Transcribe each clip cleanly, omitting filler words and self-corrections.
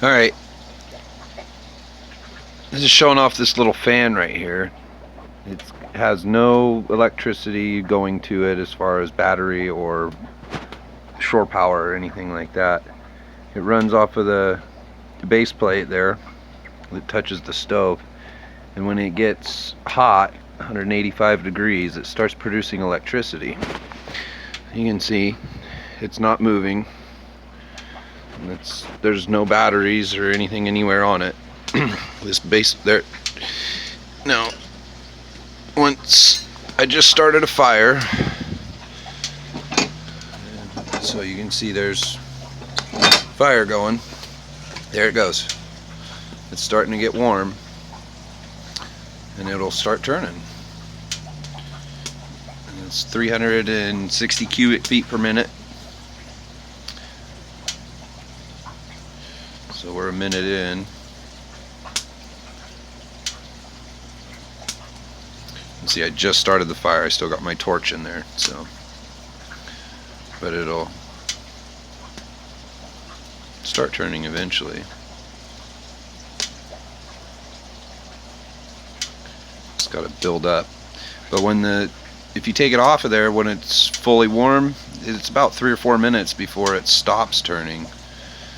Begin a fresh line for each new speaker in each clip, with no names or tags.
Alright, this is showing off this little fan right here. It has no electricity going to it as far as battery or shore power or anything like that. It runs off of the base plate there that touches the stove, and when it gets hot, 185 degrees, it starts producing electricity. You can see it's not moving. There's no batteries or anything anywhere on it. This base there. Now, once I just started a fire, so you can see there's fire going. There it goes. It's starting to get warm, and it'll start turning. And it's 360 cubic feet per minute. So we're a minute in. And see, I just started the fire. I still got my torch in there, so. But it'll start turning eventually. It's got to build up. But if you take it off of there when it's fully warm, it's about 3 or 4 minutes before it stops turning,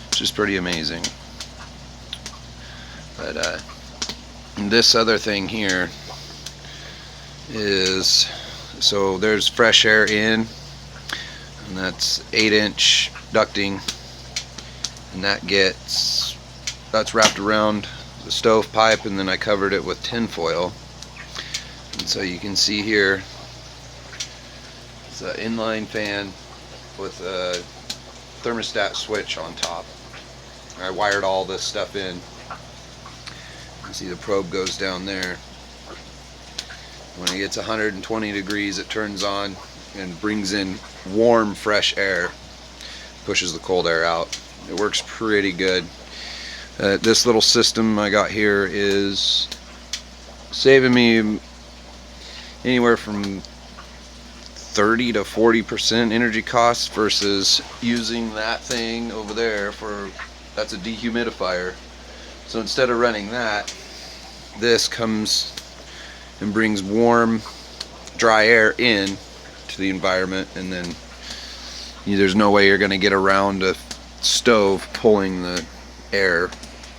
which is pretty amazing. But this other thing here is, so there's fresh air in, and that's 8-inch ducting, and that's wrapped around the stove pipe, and then I covered it with tin foil. And so you can see here it's an inline fan with a thermostat switch on top. I wired all this stuff in. You can see the probe goes down there. When it gets 120 degrees, it turns on and brings in warm, fresh air, pushes the cold air out. It works pretty good. This little system I got here is saving me anywhere from 30 to 40% energy costs versus using that thing over there that's a dehumidifier. So instead of running that, this comes and brings warm, dry air in to the environment, and then there's no way you're going to get around a stove pulling the air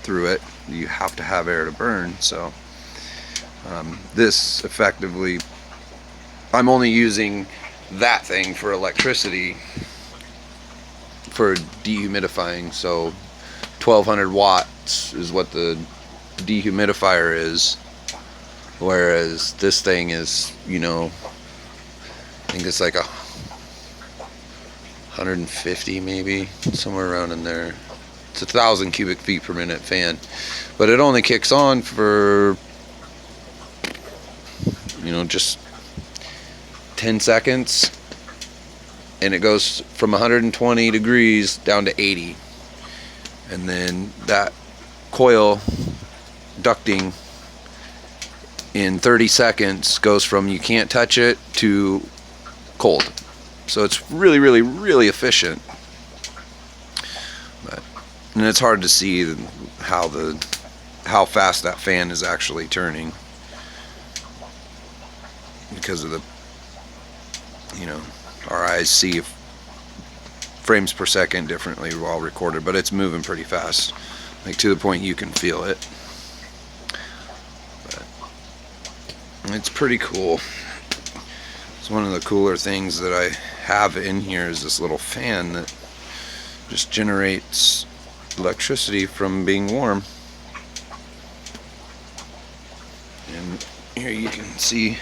through it. You have to have air to burn. So this effectively, I'm only using that thing for electricity for dehumidifying. So 1200 watts is what the dehumidifier is, whereas this thing is, I think it's like 150 maybe, somewhere around in there. It's 1,000 cubic feet per minute fan, but it only kicks on for just 10 seconds, and it goes from 120 degrees down to 80, and then that coil ducting in 30 seconds goes from you can't touch it to cold. So it's really, really, really efficient. And it's hard to see how fast that fan is actually turning, because of our eyes see frames per second differently while recorded, but it's moving pretty fast, like to the point you can feel it. But it's pretty cool. It's one of the cooler things that I have in here is this little fan that just generates electricity from being warm. And here you can see,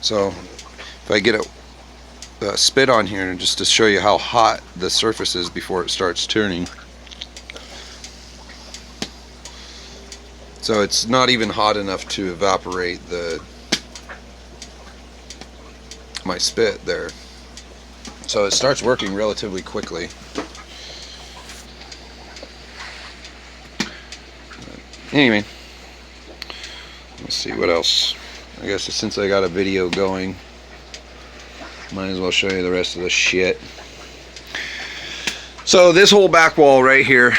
so if I get a spit on here just to show you how hot the surface is before it starts turning. So it's not even hot enough to evaporate my spit there. So it starts working relatively quickly. Anyway, let's see what else. I guess since I got a video going, might as well show you the rest of the shit. So this whole back wall right here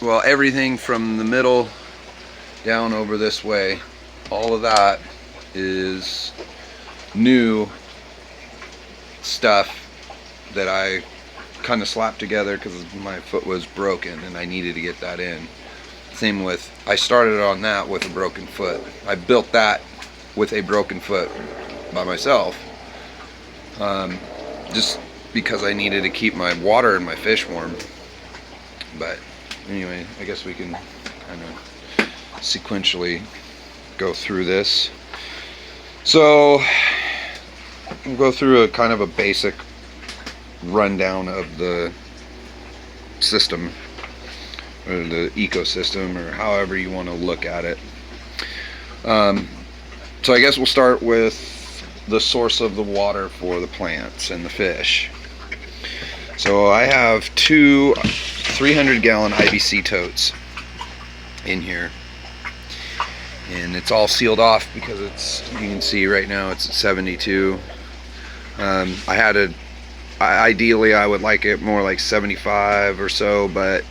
well, everything from the middle down over this way, all of that is new stuff that I kind of slapped together because my foot was broken and I needed to get that in. Same with, I started on that with a broken foot. I built that with a broken foot by myself, just because I needed to keep my water and my fish warm. But anyway, I guess we can kind of sequentially go through this. So we'll go through a kind of a basic rundown of the system, or the ecosystem, or however you want to look at it. So I guess we'll start with the source of the water for the plants and the fish. So I have two 300-gallon IBC totes in here, and it's all sealed off because it's, you can see right now it's at 72. Ideally I would like it more like 75 or so, but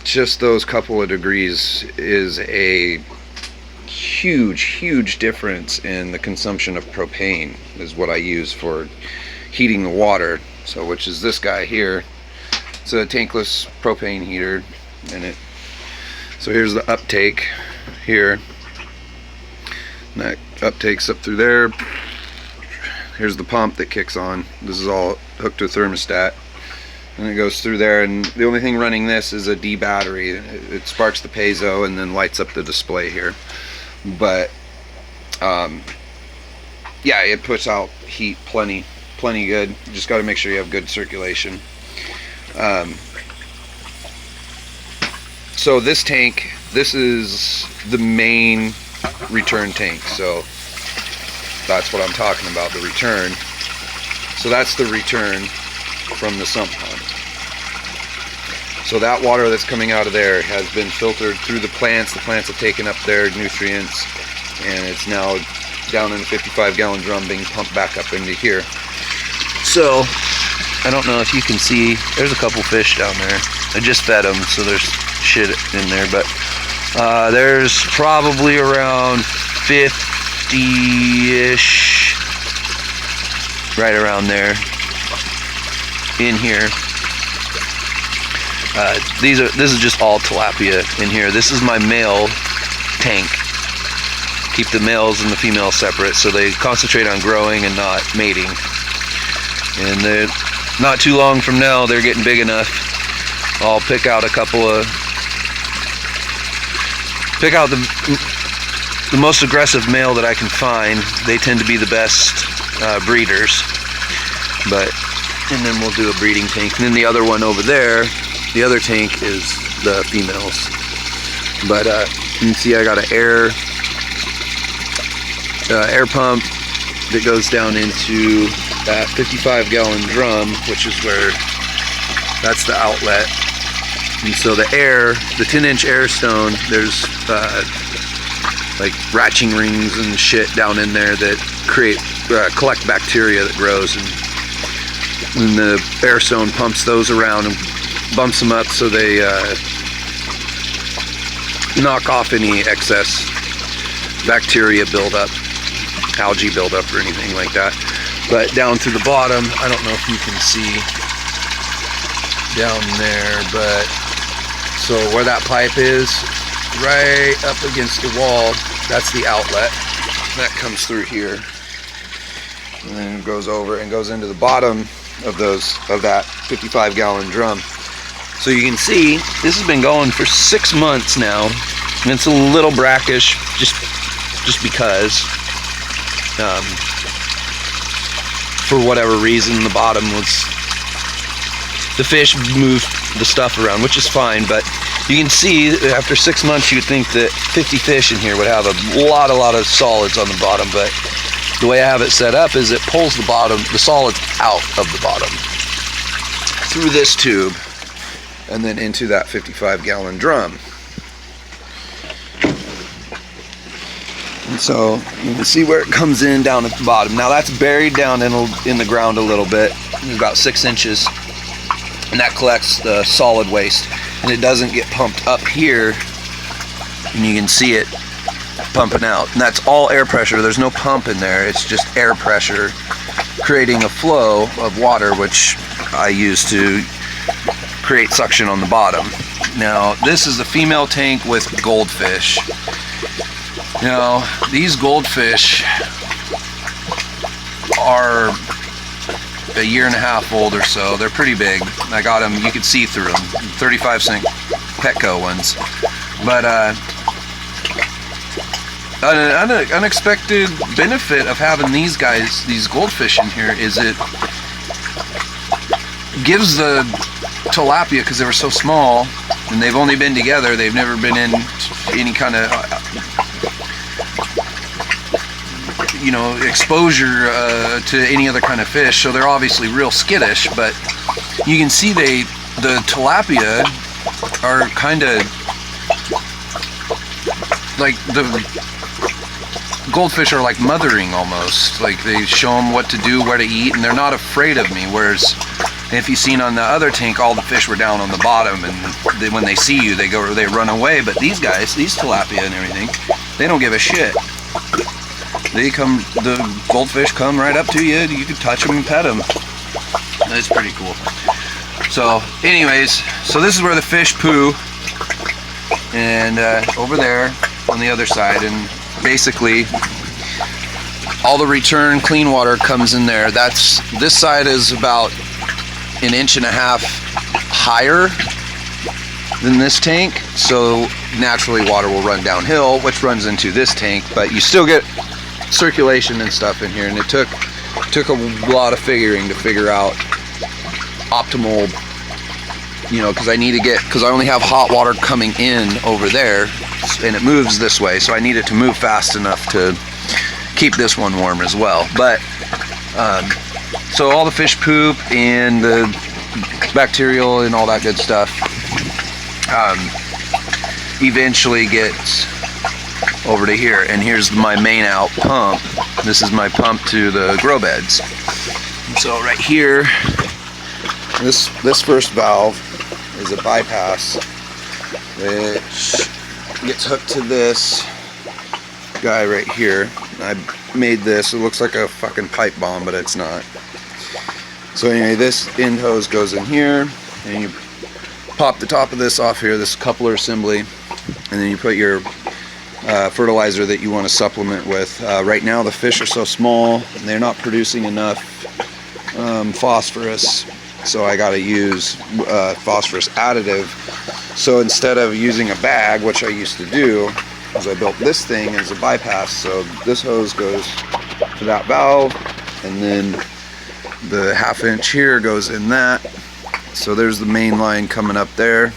just those couple of degrees is a huge difference in the consumption of propane, is what I use for heating the water. So, which is this guy here. It's a tankless propane heater, and so here's the uptake here, and that uptakes up through there. Here's the pump that kicks on. This is all hooked to a thermostat, and it goes through there, and the only thing running this is a D battery. It sparks the piezo and then lights up the display here. But yeah, it puts out heat plenty good. You just got to make sure you have good circulation. So this tank, this is the main return tank, so that's what I'm talking about, the return. So that's the return from the sump pump. So that water that's coming out of there has been filtered through the plants. The plants have taken up their nutrients, and it's now down in a 55-gallon drum being pumped back up into here. So I don't know if you can see, there's a couple fish down there. I just fed them, so there's shit in there, but there's probably around 50-ish, right around there, in here. This is just all tilapia in here. This is my male tank. Keep the males and the females separate so they concentrate on growing and not mating. And they're not too long from now, they're getting big enough. I'll pick out a couple of, the most aggressive male that I can find. They tend to be the best breeders. And then we'll do a breeding tank. And then the other one over there, the other tank is the females. But you can see I got an air pump that goes down into that 55-gallon drum, which is where, that's the outlet. And so the 10-inch air stone, there's like ratching rings and shit down in there that collect bacteria that grows, and the air stone pumps those around and bumps them up so they knock off any excess bacteria buildup, algae buildup, or anything like that. But down to the bottom, I don't know if you can see down there, but so where that pipe is, right up against the wall, that's the outlet. That comes through here, and then it goes over and goes into the bottom of that 55-gallon drum. So you can see this has been going for 6 months now, and it's a little brackish just because for whatever reason the bottom was, the fish moved the stuff around, which is fine. But you can see after 6 months you'd think that 50 fish in here would have a lot of solids on the bottom, but the way I have it set up is it pulls the solids out of the bottom through this tube and then into that 55-gallon drum. And so you can see where it comes in down at the bottom. Now that's buried down in the ground a little bit, about 6 inches, and that collects the solid waste. and it doesn't get pumped up here, and you can see it pumping out. And that's all air pressure. There's no pump in there. It's just air pressure creating a flow of water, which I use to create suction on the bottom. Now, this is the female tank with goldfish. Now, these goldfish are a year and a half old or so. They're pretty big. I got them, you could see through them, 35-cent Petco ones. But an unexpected benefit of having these guys, these goldfish in here, is it gives the tilapia, because they were so small and they've only been together, they've never been in any kind of exposure to any other kind of fish, so they're obviously real skittish. But you can see the tilapia are kind of like, the goldfish are like mothering almost. Like, they show them what to do, where to eat, and they're not afraid of me. Whereas if you've seen on the other tank, all the fish were down on the bottom, and when they see you, they run away. But these guys, these tilapia and everything, they don't give a shit. The goldfish come right up to you. You can touch them and pet them. That's pretty cool. So anyways, so this is where the fish poo, and over there on the other side, and basically all the return clean water comes in there. This side is about 1.5 inches higher than this tank, so naturally water will run downhill, which runs into this tank, but you still get circulation and stuff in here. And it took a lot of figuring to figure out optimal, because I only have hot water coming in over there, and it moves this way, so I need it to move fast enough to keep this one warm as well. But so all the fish poop and the bacterial and all that good stuff eventually gets over to here, and here's my main out pump. This is my pump to the grow beds. So right here, this first valve is a bypass, which gets hooked to this guy right here. I made this, it looks like a fucking pipe bomb, but it's not. So anyway, this end hose goes in here, and you pop the top of this off here, this coupler assembly, and then you put your fertilizer that you want to supplement with. Right now the fish are so small and they're not producing enough phosphorus, so I got to use phosphorus additive. So instead of using a bag, which I used to do, is I built this thing as a bypass. So this hose goes to that valve, and then the 1/2 inch here goes in that. So there's the main line coming up there.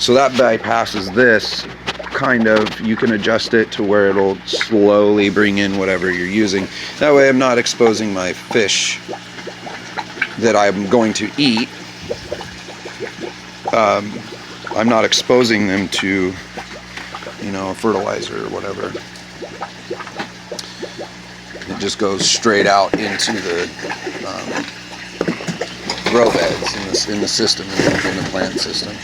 So that bypasses this. Kind of, you can adjust it to where it'll slowly bring in whatever you're using. That way I'm not exposing my fish that I'm going to eat. I'm not exposing them to, fertilizer or whatever. It just goes straight out into the grow beds in the system, in the plant system.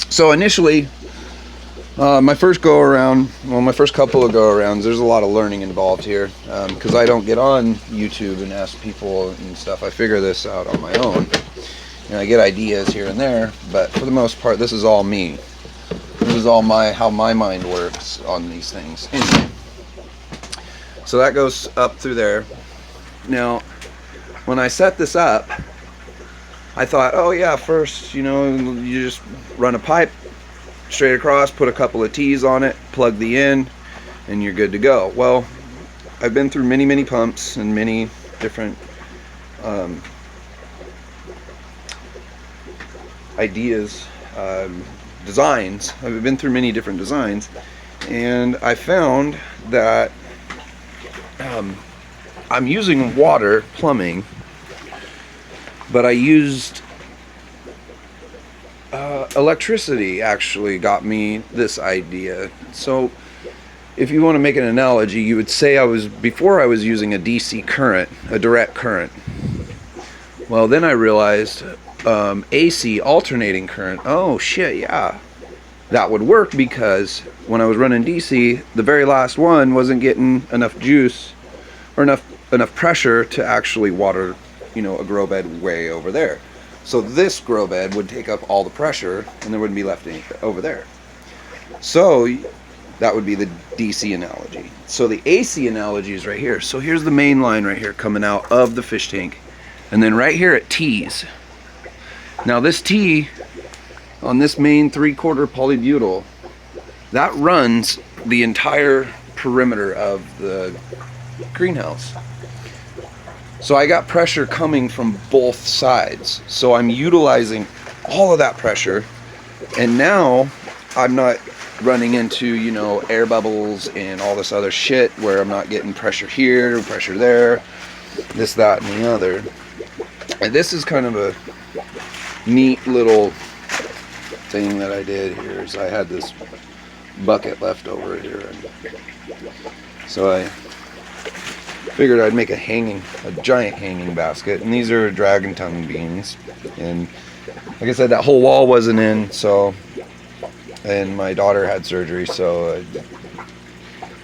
So initially, my first couple of go-arounds, there's a lot of learning involved here, because I don't get on YouTube and ask people and stuff. I figure this out on my own, and I get ideas here and there, but for the most part, this is all me. This is all how my mind works on these things. Anyway, so that goes up through there. Now, when I set this up, I thought, oh yeah, first, you just run a pipe straight across, put a couple of T's on it, plug the end, and you're good to go. Well, I've been through many, many pumps and many different ideas, designs. I've been through many different designs, and I found that I'm using water plumbing, but I used electricity. Actually got me this idea. So if you want to make an analogy, you would say before I was using a DC current, a direct current. Well, then I realized AC, alternating current. Oh shit, yeah, that would work, because when I was running DC, the very last one wasn't getting enough juice or enough pressure to actually water, a grow bed way over there. So this grow bed would take up all the pressure, and there wouldn't be left any over there. So that would be the DC analogy. So the AC analogy is right here. So here's the main line right here coming out of the fish tank, and then right here it tees. Now this tee on this main 3/4 polybutyl, that runs the entire perimeter of the greenhouse. So I got pressure coming from both sides. So I'm utilizing all of that pressure, and now I'm not running into, air bubbles and all this other shit where I'm not getting pressure here, pressure there, this, that, and the other. And this is kind of a neat little thing that I did here. Is I had this bucket left over here, and so I figured I'd make a giant hanging basket. And these are dragon tongue beans, and like I said, that whole wall wasn't in, so, and my daughter had surgery, so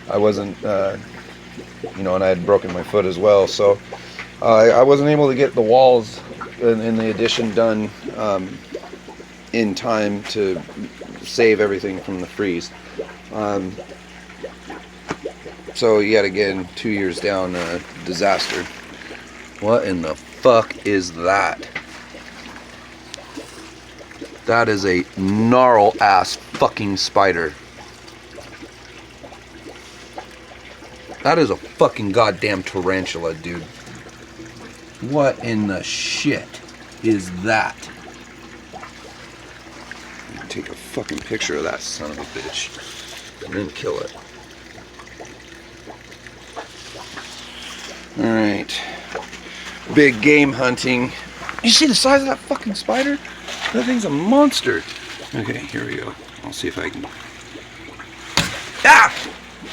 I wasn't and I had broken my foot as well, so I wasn't able to get the walls in the addition done in time to save everything from the freeze. So yet again, 2 years down, disaster. What in the fuck is that? That is a gnarl ass fucking spider. That is a fucking goddamn tarantula, dude. What in the shit is that? Take a fucking picture of that son of a bitch and then kill it. Alright. Big game hunting. You see the size of that fucking spider? That thing's a monster. Okay, here we go. I'll see if I can. Ah!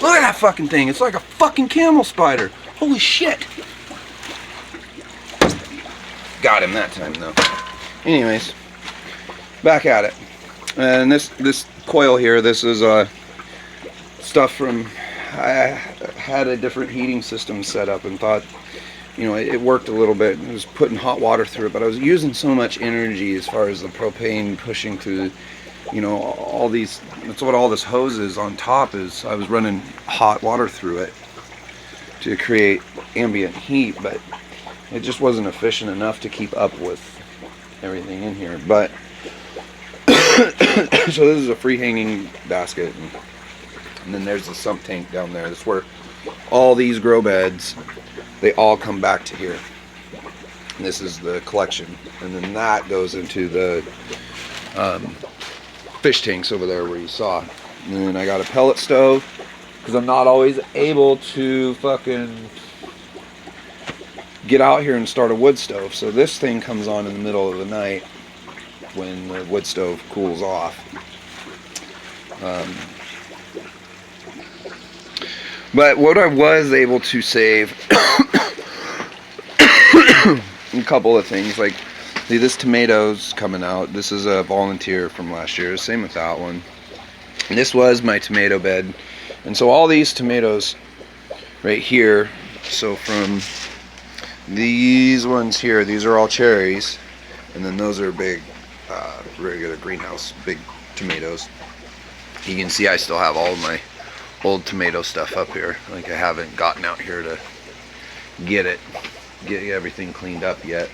Look at that fucking thing. It's like a fucking camel spider. Holy shit. Got him that time though. Anyways, back at it. And this coil here, this is stuff from, I had a different heating system set up and thought, it worked a little bit. I was putting hot water through it, but I was using so much energy as far as the propane pushing through, all these, that's what all this hose is on top is. I was running hot water through it to create ambient heat, but it just wasn't efficient enough to keep up with everything in here. But so this is a free hanging basket, and then there's the sump tank down there. That's where all these grow beds, they all come back to here. And this is the collection, and then that goes into the fish tanks over there where you saw. And then I got a pellet stove because I'm not always able to fucking get out here and start a wood stove. So this thing comes on in the middle of the night when the wood stove cools off. But what I was able to save a couple of things, like see, this tomatoes coming out. This is a volunteer from last year. Same with that one. And this was my tomato bed, and so all these tomatoes right here. So from these ones here, these are all cherries, and then those are big, regular greenhouse big tomatoes. You can see I still have all of my old tomato stuff up here. Like I haven't gotten out here to get everything cleaned up yet.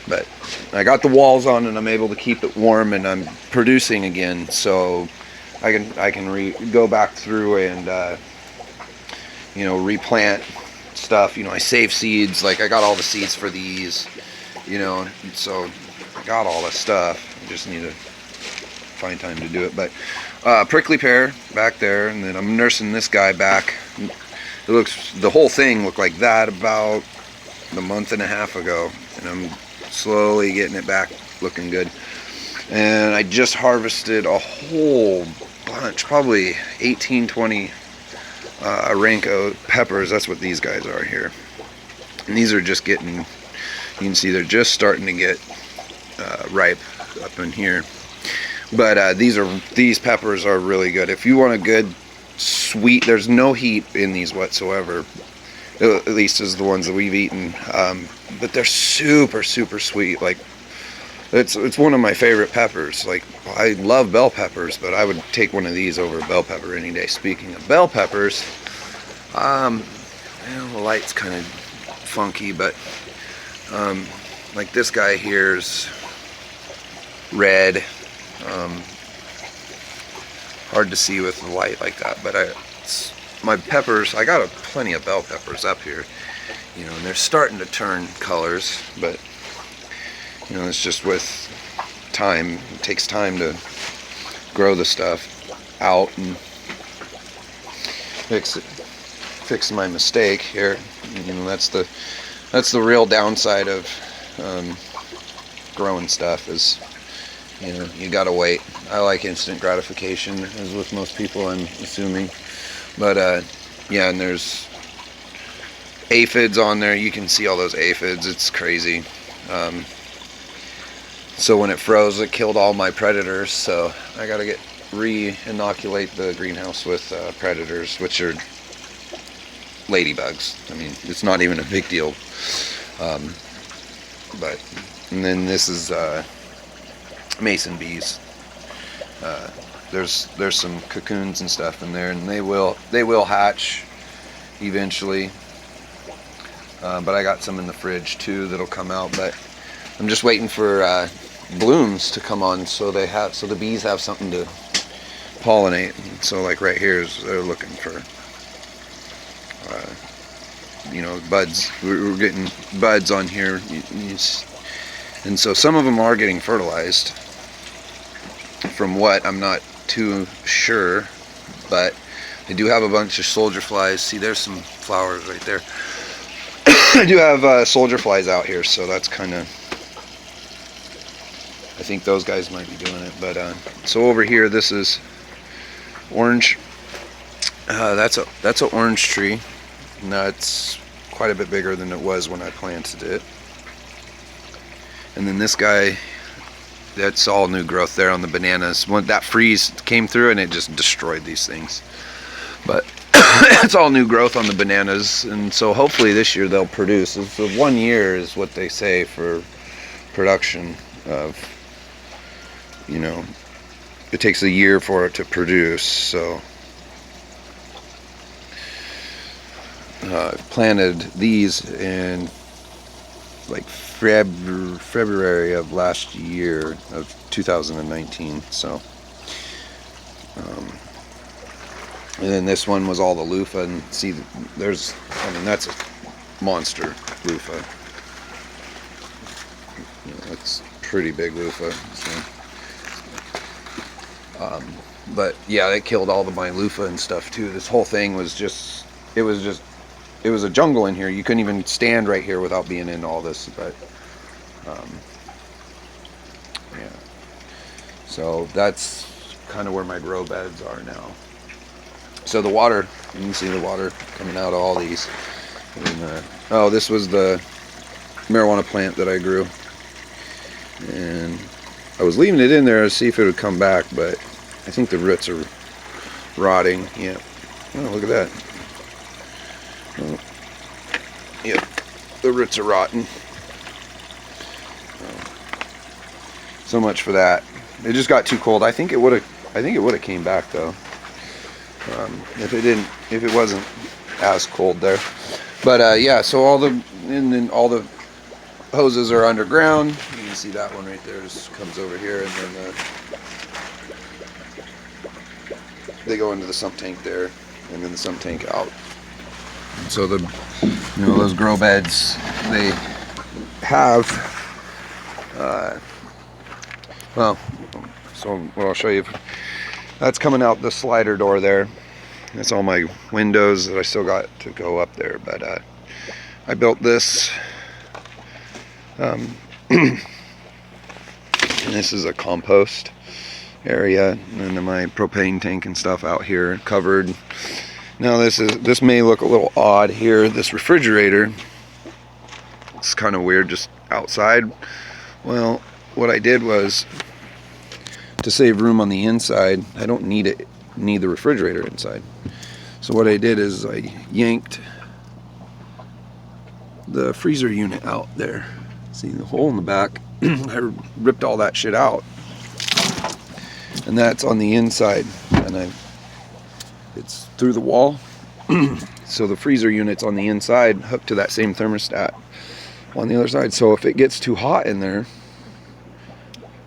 But I got the walls on, and I'm able to keep it warm, and I'm producing again, so I can go back through and replant stuff. I save seeds. Like I got all the seeds for these, so I got all this stuff. I just need to find time to do it. But prickly pear back there, and then I'm nursing this guy back. The whole thing looked like that about a month and a half ago, and I'm slowly getting it back looking good. And I just harvested a whole bunch, probably 18, 20 Aranco peppers. That's what these guys are here. And these are just getting You can see they're just starting to get ripe up in here. But these peppers are really good. If you want a good sweet, there's no heat in these whatsoever, at least as the ones that we've eaten. But they're super sweet. Like it's one of my favorite peppers. Like I love bell peppers, but I would take one of these over a bell pepper any day. Speaking of bell peppers, well, the light's kind of funky, but like this guy here's red. Hard to see with the light like that, but my peppers, I got plenty of bell peppers up here, you know, and they're starting to turn colors, but you know, it's just with time. It takes time to grow the stuff out and fix my mistake here. You know, that's the real downside of growing stuff is, you know, you gotta wait. I like instant gratification, as with most people, I'm assuming. But yeah, and there's aphids on there. You can see all those aphids. It's crazy. So when it froze, it killed all my predators. So I gotta re-inoculate the greenhouse with predators, which are ladybugs. I mean, it's not even a big deal. But and then this is mason bees. There's some cocoons and stuff in there, and they will hatch eventually. But I got some in the fridge too that'll come out. But I'm just waiting for blooms to come on, so the bees have something to pollinate. And so like right here they're looking for you know, buds. We're getting buds on here, and so some of them are getting fertilized. From what, I'm not too sure, but I do have a bunch of soldier flies. See, there's some flowers right there. I do have soldier flies out here, so that's kind of, I think those guys might be doing it. But so over here, this is orange. That's an orange tree. And that's quite a bit bigger than it was when I planted it. And then this guy, that's all new growth there on the bananas. When that freeze came through and it just destroyed these things. But it's all new growth on the bananas, and so hopefully this year they'll produce. So 1 year is what they say for production of, you know, it takes a year for it to produce. So I planted these in like February of last year of 2019. So and then this one was all the loofah, and see there's, I mean, that's a monster loofah. You know, it's pretty big loofah. So, but yeah, they killed all my loofah and stuff too. This whole thing was just, it was a jungle in here. You couldn't even stand right here without being in all this. But yeah, so that's kind of where my grow beds are now. So the water, you can see the water coming out of all these. And, oh, this was the marijuana plant that I grew, and I was leaving it in there to see if it would come back, but I think the roots are rotting. Yeah. Oh, look at that. Oh. Yep, the roots are rotten. So much for that. It just got too cold. I think it would have came back though. If it wasn't as cold there. But yeah, so all the hoses are underground. You can see that one right there just comes over here, and then they go into the sump tank there, and then the sump tank out. And so those grow beds, they have well, so what I'll show you, that's coming out the slider door there. That's all my windows that I still got to go up there. But I built this. And this is a compost area, and then my propane tank and stuff out here covered. Now this may look a little odd here. This refrigerator, looks kind of weird just outside. Well, what I did was, to save room on the inside, I don't need the refrigerator inside. So what I did is I yanked the freezer unit out there. See the hole in the back? I ripped all that shit out, and that's on the inside, and it's through the wall. So the freezer unit's on the inside, hooked to that same thermostat on the other side. So if it gets too hot in there,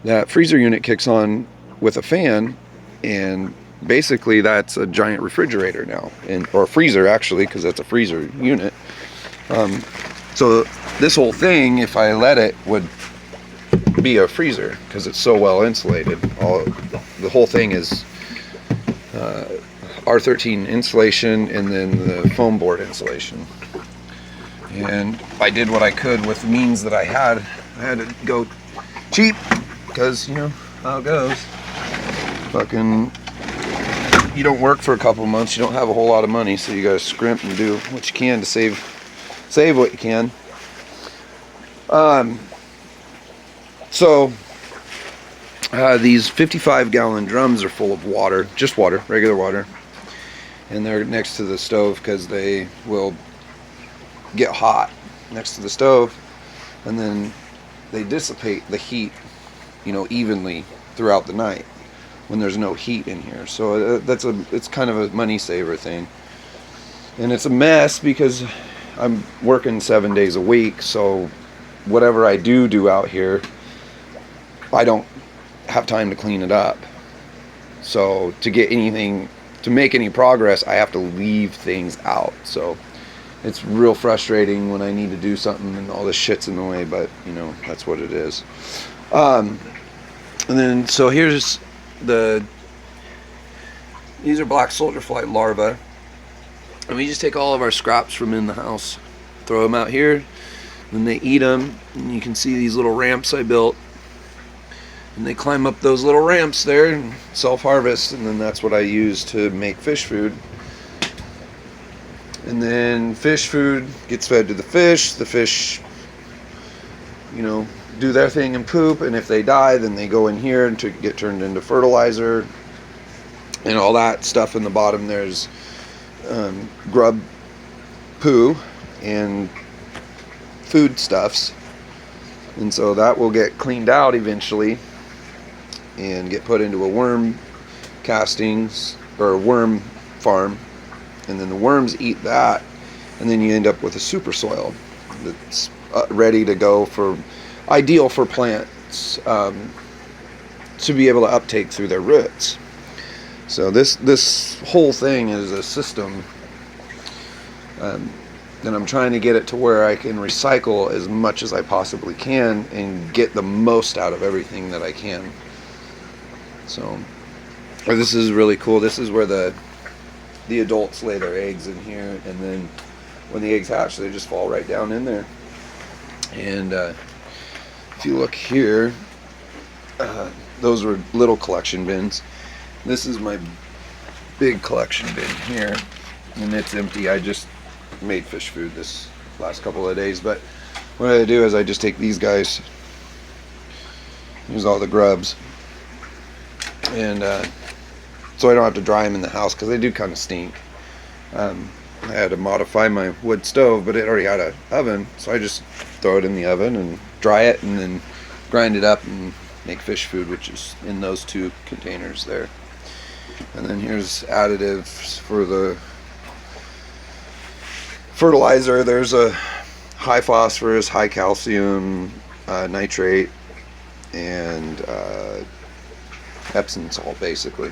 that freezer unit kicks on with a fan, and basically that's a giant refrigerator now, or freezer actually, because that's a freezer unit. So this whole thing, if I let it, would be a freezer because it's so well insulated. The whole thing is R13 insulation and then the foam board insulation. And I did what I could with the means that I had. I had to go cheap because, you know how it goes. Fucking, you don't work for a couple months, you don't have a whole lot of money, so you gotta scrimp and do what you can to save what you can. So these 55-gallon drums are full of water, just water, regular water, and they're next to the stove because they will get hot next to the stove, and then they dissipate the heat, you know, evenly throughout the night when there's no heat in here. So it's kind of a money saver thing, and it's a mess because I'm working 7 days a week, so whatever I do out here, I don't have time to clean it up. So to make any progress, I have to leave things out. So it's real frustrating when I need to do something and all this shit's in the way, but you know, that's what it is. And then, so here's these are black soldier fly larvae. And we just take all of our scraps from in the house, throw them out here, and they eat them. And you can see these little ramps I built, and they climb up those little ramps there and self-harvest, and then that's what I use to make fish food. And then fish food gets fed to the fish, you know, do their thing and poop, and if they die, then they go in here and get turned into fertilizer and all that stuff. In the bottom there's grub poo and foodstuffs, and so that will get cleaned out eventually and get put into a worm castings or a worm farm, and then the worms eat that, and then you end up with a super soil that's ready to go, ideal for plants to be able to uptake through their roots. So this whole thing is a system, and I'm trying to get it to where I can recycle as much as I possibly can and get the most out of everything that I can. So this is really cool. This is where the adults lay their eggs in here, and then when the eggs hatch, they just fall right down in there. And if you look here, those were little collection bins. This is my big collection bin here, and it's empty. I just made fish food this last couple of days, but what I do is I just take these guys, here's all the grubs, and so I don't have to dry them in the house because they do kind of stink. I had to modify my wood stove, but it already had an oven, so I just throw it in the oven and dry it and then grind it up and make fish food, which is in those two containers there. And then here's additives for the fertilizer. There's a high phosphorus, high calcium nitrate, and Epsom salt, basically.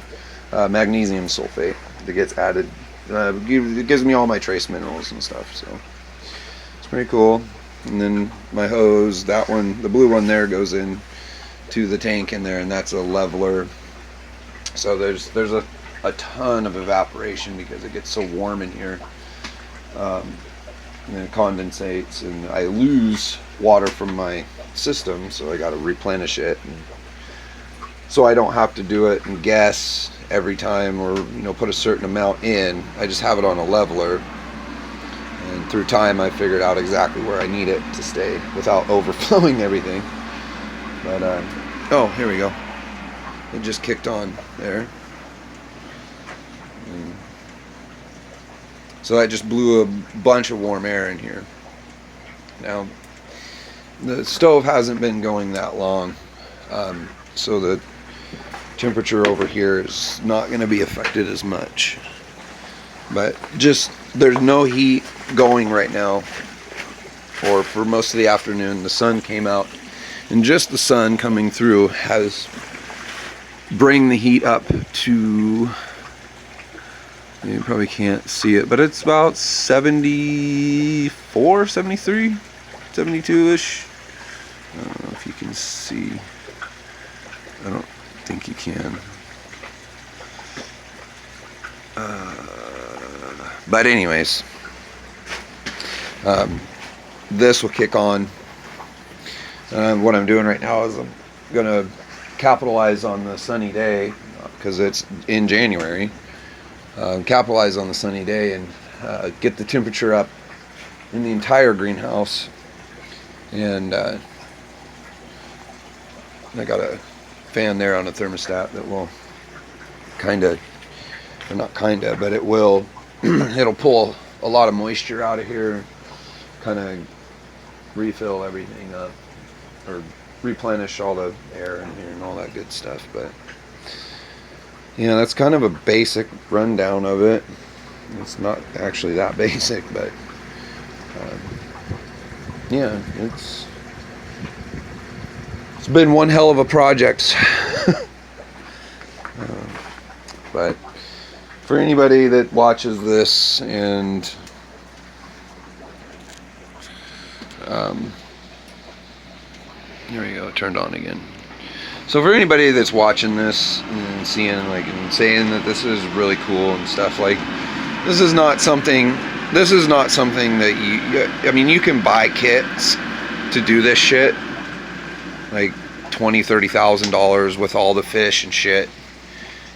Magnesium sulfate that gets added. It gives me all my trace minerals and stuff, so it's pretty cool. And then my hose, that one, the blue one there, goes in to the tank in there, and that's a leveler. So there's a ton of evaporation because it gets so warm in here, and then it condensates, and I lose water from my system, so I got to replenish it. And so I don't have to do it and guess every time, or put a certain amount in. I just have it on a leveler and through time, I figured out exactly where I need it to stay without overflowing everything. But oh, here we go. It just kicked on there. So that just blew a bunch of warm air in here. Now, the stove hasn't been going that long, so the temperature over here is not going to be affected as much. But just, there's no heat going right now, or for most of the afternoon. The sun came out, and just the sun coming through has bring the heat up to, you probably can't see it, but it's about 74, 73, 72-ish. I don't know if you can see. I don't think you can. But anyways, this will kick on. What I'm doing right now is I'm gonna capitalize on the sunny day, because it's in January. Capitalize on the sunny day and get the temperature up in the entire greenhouse. And I got a fan there on a thermostat that will but it will it'll pull a lot of moisture out of here, kind of refill everything up, or replenish all the air in here and all that good stuff. But yeah, that's kind of a basic rundown of it. It's not actually that basic, but yeah, it's been one hell of a project. But for anybody that watches this and there we go, it turned on again. So for anybody that's watching this and seeing and saying that this is really cool and stuff, this is not something that I mean, you can buy kits to do this shit, like $20,000-$30,000 with all the fish and shit,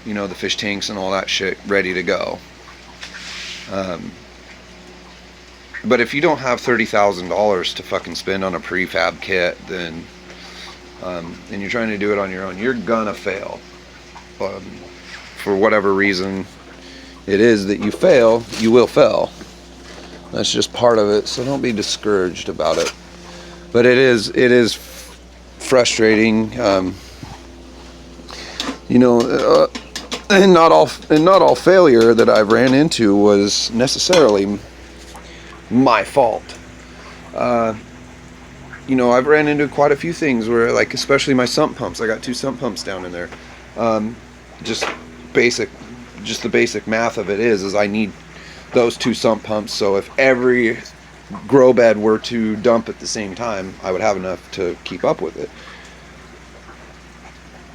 the fish tanks and all that shit ready to go. But if you don't have $30,000 to fucking spend on a prefab kit, then and you're trying to do it on your own, you're gonna fail. For whatever reason it is that you fail, you will fail. That's just part of it, so don't be discouraged about it. But it is frustrating, and not all failure that I've ran into was necessarily my fault. I've ran into quite a few things where, especially my sump pumps. I got 2 sump pumps down in there. Just the basic math of it is I need those 2 sump pumps, so if every grow bed were to dump at the same time, I would have enough to keep up with it.